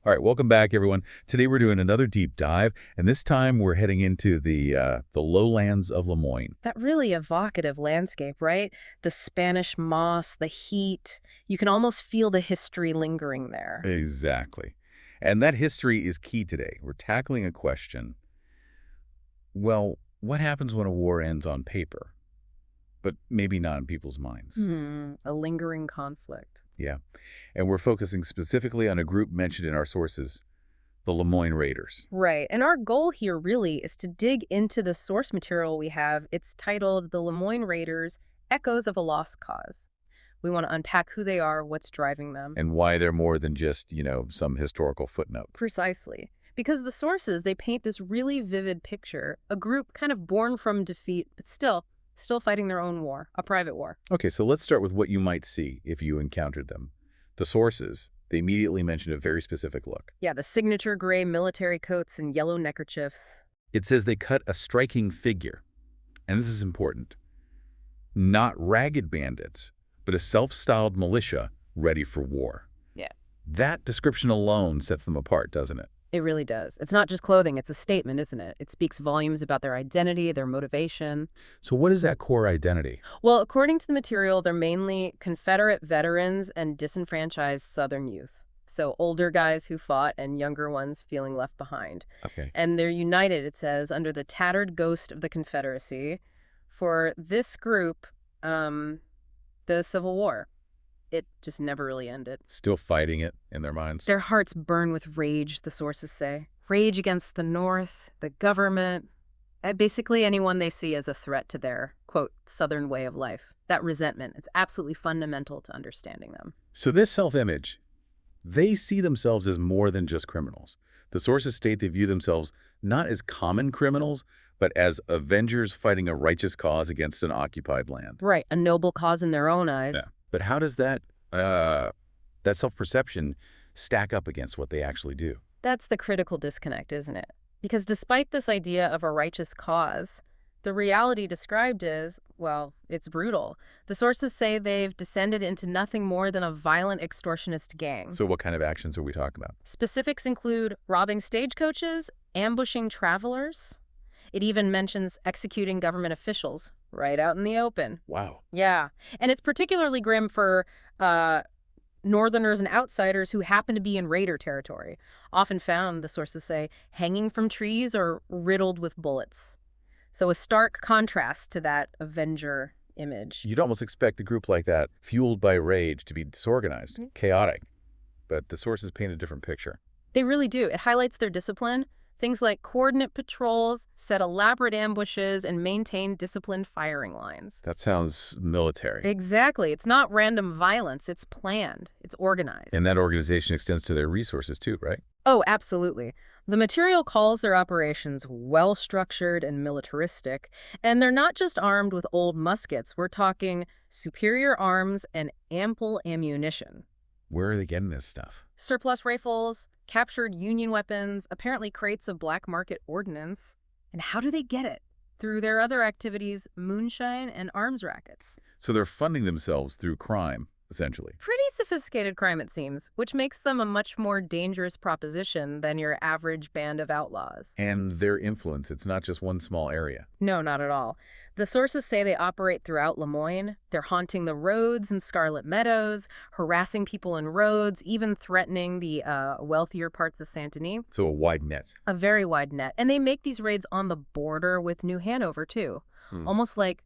All right, welcome back, everyone. Today we're doing another deep dive, and this time we're heading into the lowlands of Lemoyne. That really evocative landscape, right? The Spanish moss, the heat. You can almost feel the history lingering there. Exactly. And that history is key today. We're tackling a question. Well, what happens when a war ends on paper, but maybe not in people's minds? A lingering conflict. Yeah. And we're focusing specifically on a group mentioned in our sources, the Lemoyne Raiders. Right. And our goal here really is to dig into the source material we have. It's titled The Lemoyne Raiders, Echoes of a Lost Cause. We want to unpack who they are, what's driving them. And why they're more than just, some historical footnote. Precisely. Because the sources, they paint this really vivid picture, a group kind of born from defeat, but still fighting their own war, a private war. Okay, so let's start with what you might see if you encountered them. The sources, they immediately mention a very specific look. Yeah, the signature gray military coats and yellow neckerchiefs. It says they cut a striking figure. And this is important. Not ragged bandits, but a self-styled militia ready for war. Yeah. That description alone sets them apart, doesn't it? It really does. It's not just clothing, it's a statement, isn't it? It speaks volumes about their identity, their motivation. So what is that core identity? Well, according to the material, they're mainly Confederate veterans and disenfranchised Southern youth. So older guys who fought and younger ones feeling left behind. Okay. And they're united, it says, under the tattered ghost of the Confederacy. For this group, the Civil War, it just never really ended. Still fighting it in their minds? Their hearts burn with rage, the sources say. Rage against the North, the government, basically anyone they see as a threat to their, quote, Southern way of life. That resentment, it's absolutely fundamental to understanding them. So this self-image, they see themselves as more than just criminals. The sources state they view themselves not as common criminals, but as avengers fighting a righteous cause against an occupied land. Right, a noble cause in their own eyes. Yeah. But how does that self-perception stack up against what they actually do? That's the critical disconnect, isn't it? Because despite this idea of a righteous cause, the reality described is, well, it's brutal. The sources say they've descended into nothing more than a violent extortionist gang. So what kind of actions are we talking about? Specifics include robbing stagecoaches, ambushing travelers. It even mentions executing government officials right out in the open. Wow. Yeah. And it's particularly grim for Northerners and outsiders who happen to be in raider territory, often found, the sources say, hanging from trees or riddled with bullets. So a stark contrast to that Avenger image. You'd almost expect a group like that, fueled by rage, to be disorganized, chaotic. But the sources paint a different picture. They really do. It highlights their discipline. Things like coordinate patrols, set elaborate ambushes, and maintain disciplined firing lines. That sounds military. Exactly. It's not random violence. It's planned. It's organized. And that organization extends to their resources too, right? Oh, absolutely. The material calls their operations well-structured and militaristic, and they're not just armed with old muskets. We're talking superior arms and ample ammunition. Where are they getting this stuff? Surplus rifles, captured Union weapons, apparently crates of black market ordnance. And how do they get it? Through their other activities, moonshine and arms rackets. So they're funding themselves through crime, essentially. Pretty sophisticated crime, it seems, which makes them a much more dangerous proposition than your average band of outlaws. And their influence, it's not just one small area. No, not at all. The sources say they operate throughout Lemoyne. They're haunting the roads and Scarlet Meadows, harassing people in roads, even threatening the wealthier parts of Saint-Denis. So a wide net. A very wide net. And they make these raids on the border with New Hanover, too. Almost like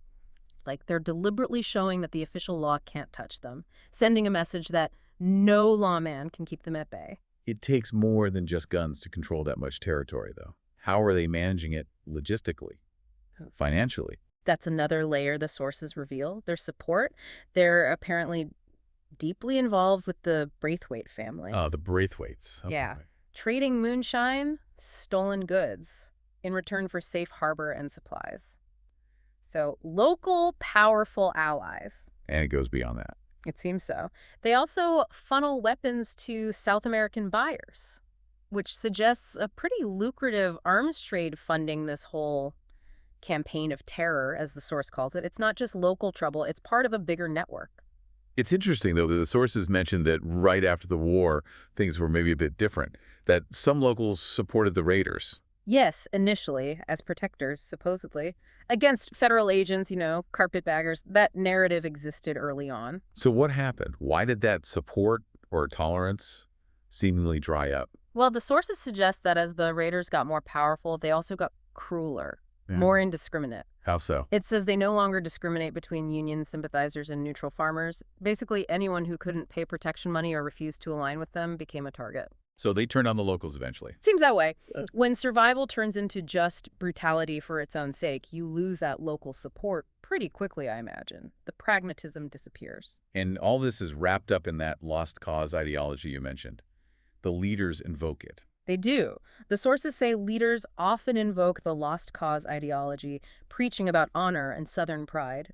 they're deliberately showing that the official law can't touch them, sending a message that no lawman can keep them at bay. It takes more than just guns to control that much territory, though. How are they managing it logistically, financially? That's another layer the sources reveal. Their support. They're apparently deeply involved with the Braithwaite family. The Braithwaites. Okay. Yeah. Trading moonshine, stolen goods, in return for safe harbor and supplies. So local, powerful allies. And it goes beyond that. It seems so. They also funnel weapons to South American buyers, which suggests a pretty lucrative arms trade funding this whole campaign of terror, as the source calls it. It's not just local trouble. It's part of a bigger network. It's interesting, though, that the sources mentioned that right after the war, things were maybe a bit different, that some locals supported the raiders. Yes, initially, as protectors, supposedly. Against federal agents, carpetbaggers, that narrative existed early on. So what happened? Why did that support or tolerance seemingly dry up? Well, the sources suggest that as the raiders got more powerful, they also got crueler, Yeah. more indiscriminate. How so? It says they no longer discriminate between Union sympathizers and neutral farmers. Basically, anyone who couldn't pay protection money or refused to align with them became a target. So they turned on the locals eventually. Seems that way. When survival turns into just brutality for its own sake, you lose that local support pretty quickly, I imagine. The pragmatism disappears. And all this is wrapped up in that lost cause ideology you mentioned. The leaders invoke it. They do. The sources say leaders often invoke the lost cause ideology, preaching about honor and Southern pride.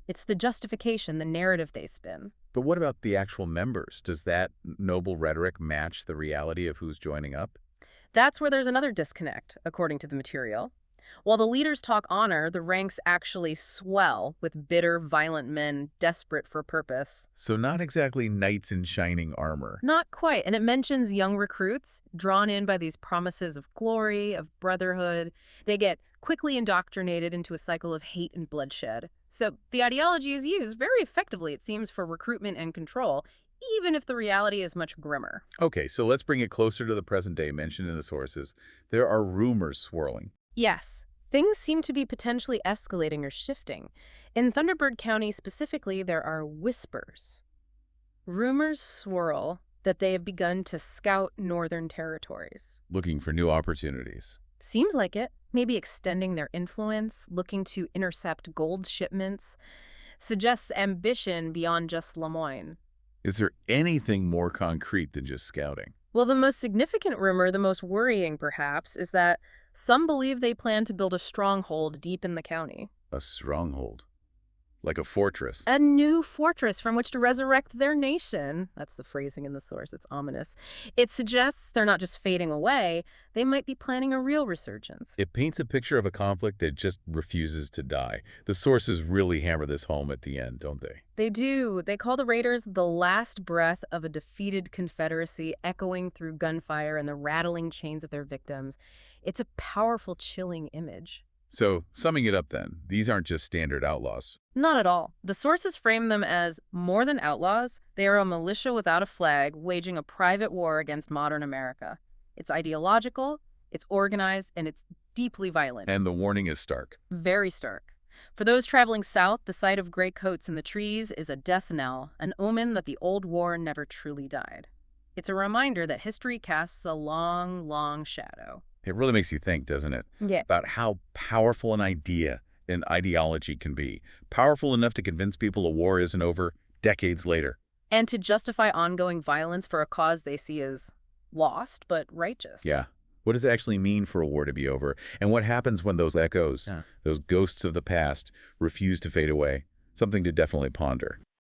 It's the justification, the narrative they spin. But what about the actual members? Does that noble rhetoric match the reality of who's joining up? That's where there's another disconnect, according to the material. While the leaders talk honor, the ranks actually swell with bitter, violent men desperate for purpose. So not exactly knights in shining armor. Not quite. And it mentions young recruits drawn in by these promises of glory, of brotherhood. They get quickly indoctrinated into a cycle of hate and bloodshed. So the ideology is used very effectively, it seems, for recruitment and control, even if the reality is much grimmer. Okay, so let's bring it closer to the present day mentioned in the sources. There are rumors swirling. Yes, things seem to be potentially escalating or shifting. In Thunderbird County specifically, there are whispers. Rumors swirl that they have begun to scout northern territories. Looking for new opportunities. Seems like it. Maybe extending their influence, looking to intercept gold shipments, suggests ambition beyond just Lemoyne. Is there anything more concrete than just scouting? Well, the most significant rumor, the most worrying perhaps, is that some believe they plan to build a stronghold deep in the county. A stronghold. Like a fortress. A new fortress from which to resurrect their nation. That's the phrasing in the source. It's ominous. It suggests they're not just fading away, they might be planning a real resurgence. It paints a picture of a conflict that just refuses to die. The sources really hammer this home at the end, don't they? They do. They call the raiders the last breath of a defeated Confederacy echoing through gunfire and the rattling chains of their victims. It's a powerful, chilling image. So, summing it up then, these aren't just standard outlaws. Not at all. The sources frame them as more than outlaws. They are a militia without a flag, waging a private war against modern America. It's ideological, it's organized, and it's deeply violent. And the warning is stark. Very stark. For those traveling south, the sight of gray coats in the trees is a death knell, an omen that the old war never truly died. It's a reminder that history casts a long, long shadow. It really makes you think, doesn't it? Yeah. About how powerful an idea and ideology can be. Powerful enough to convince people a war isn't over decades later. And to justify ongoing violence for a cause they see as lost but righteous. Yeah. What does it actually mean for a war to be over? And what happens when those echoes, those ghosts of the past, refuse to fade away? Something to definitely ponder.